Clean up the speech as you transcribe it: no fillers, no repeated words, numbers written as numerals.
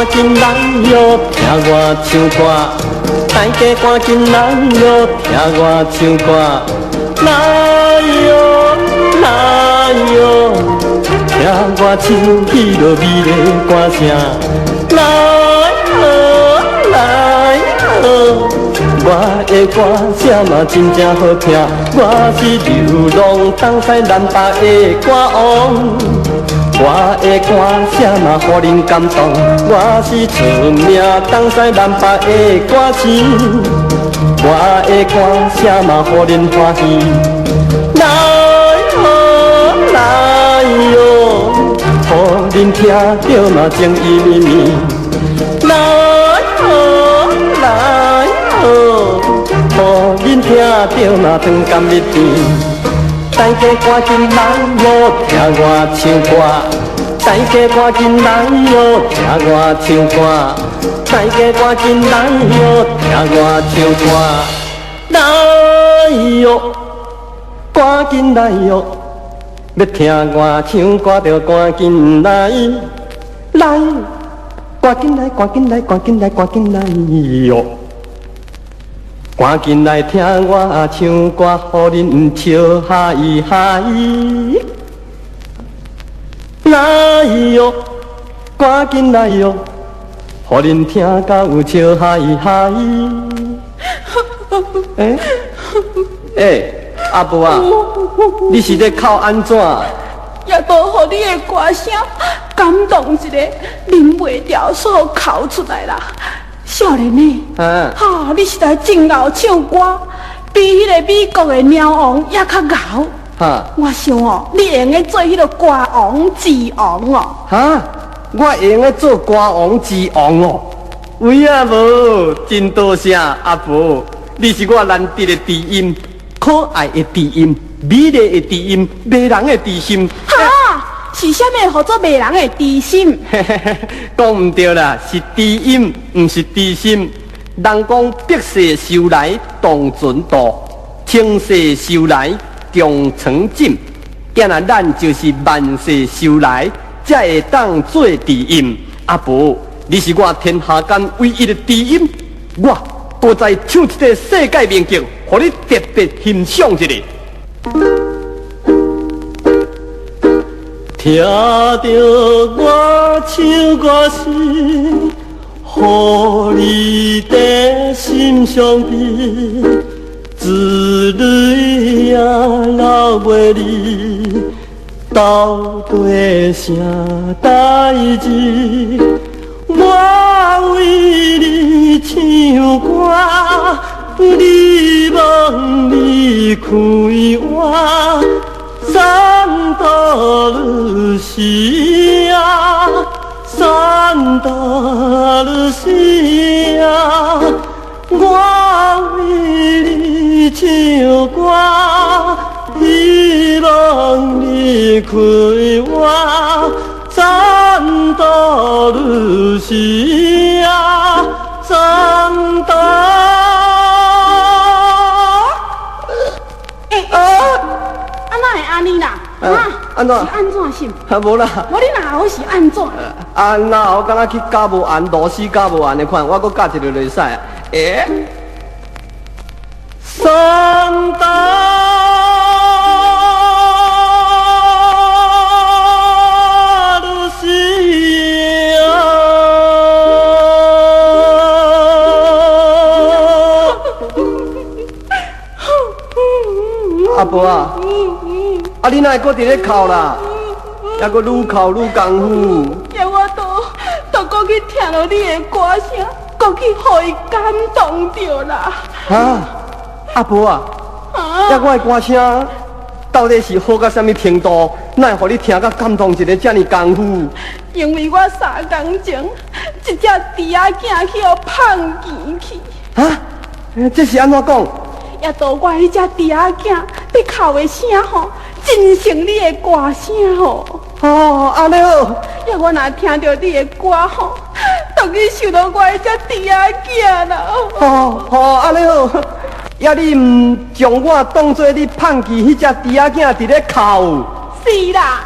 赶紧来哟，听我唱歌。大家赶紧来哟，听我唱歌。来哟，来哟，听我唱起落美丽歌声。来哦，来哦，我的歌声嘛真正好听。我是流浪东西南北的歌王。我的歌声嘛，予人感动。我是出名东西南北的歌星。我的歌声嘛，予人欢喜。来哦，来哟，予人听着嘛，情意绵绵。来哦，来哦，予人听着嘛，肠甘蜜甜。大家赶紧来哟，听我唱歌。大家赶紧来哟，听我唱歌。大家赶紧来哟，听我唱歌。来哟，赶紧来哟，要听我唱歌就赶紧来，来，赶紧来，赶紧来，赶紧来，赶紧来哟。赶紧来听我唱歌，予恁笑嗨嗨。来哟，赶紧来哟，予恁听到有笑嗨嗨。阿婆啊，你是咧哭安怎？也都互你的歌声感动一下，忍袂住所哭出来啦。少年呢？你实在真会唱歌，比迄个美国的鸟王也较敖。我想哦，你会用做迄个歌王之王哦。我会用做歌王之王哦。有影无？真多谢阿婆，你是我难得的知音，可爱的知音，美丽的知音，迷人的知心。是啥物叫做迷人的知心？讲唔对啦，是知音，唔是知心。人讲白世修来当纯度，青世修来重成进。今仔咱就是万世修来，才会当做知音。阿婆，你是我天下间唯一的知音，我搁再唱一个世界名曲，互你特别欣赏一下。听着我唱歌时，予你在心上边，子泪也流袂离，到底啥代志？我为你唱歌，你望你开我。三大律师啊，三大律师啊，我为你唱歌，希望你开我。三大律师啊，三大。安尼啦，安怎？是安怎是？无啦。我你哪好是安怎？那我敢若去教无完，螺丝教无完的款，我搁教一个就会使啊。三大律师啊，阿婆啊。你哪会搁伫咧哭啦？还搁愈哭愈功夫。我都搁去听到你的歌声，搁去互伊感动着啦。阿婆啊，我的歌声到底是好到什么程度？哪会互你听到感动一个这么功夫？因为我3天前，一只猪仔囝去互放钱去。这是安怎讲？也都我迄只猪仔囝在哭的声吼。真像你的歌声吼，安尼好。要我若听到你的歌吼，都去想到我迄只猪仔囝啦。安尼好。也你唔将我当作你放弃迄只猪仔囝伫咧哭？是啦。